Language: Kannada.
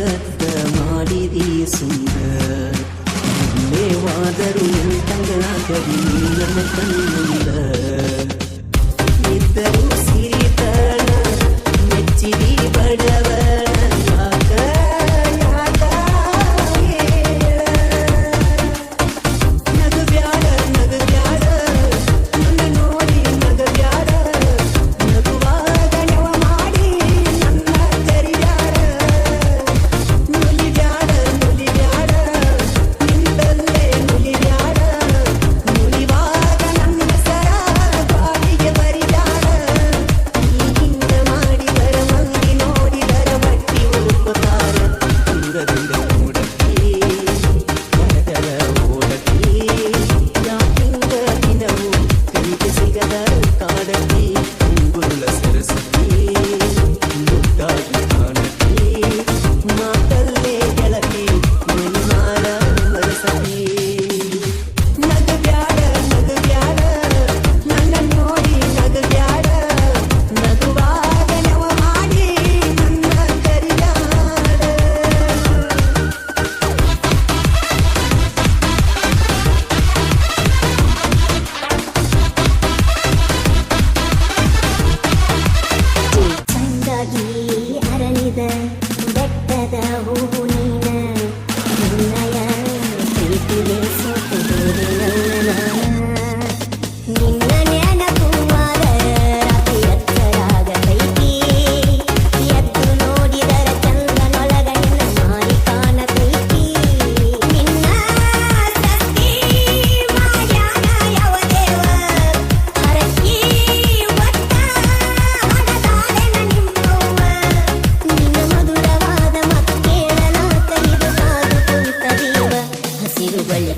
ಕದ್ದ ಮಾಡಿದಿ ಸುಂದರ ಮೇವಾದರೂ ಎಂತಂಗಾಗದಿ ನನ್ನ ಕಣ್ಣಿಂದ ಇದ್ದರೂ ಸಿರಿತನ ಮೆಚ್ಚಿದಿ ಬಡವನ ಬೆಟ್ಟದ ಹೂವು ನೀನ ನಿನ್ನಯ ಪ್ರೀತಿಗೆ ಸೋತು ನಿನ್ನ ನೆನಪುವಾದ ರಾತ್ರಿ ಎತ್ತರಾಗತೈತಿ ಎದ್ದು ನೋಡಿದರ ಚಂದನೊಳಗ ನಿನ್ನ ಮಾರಿ ಕಾಣತೈತಿ ನಿನ್ನ ಸೃಷ್ಟಿ ಮಾಡ್ಯಾನ ಯಾವ ದೇವ ಹರಕಿ ಒಟ್ಟ ಹಣದಾಳೆನ ನಿಮ್ಮವ್ವ ನಿನ್ನ ಮಧುರವಾದ ಮಾತು ಕೇಳಲಾತ ಇದು ಕಾದು ಕುಳಿತ ದೇವ ಹಸಿರು ಬಳ್ಳಿ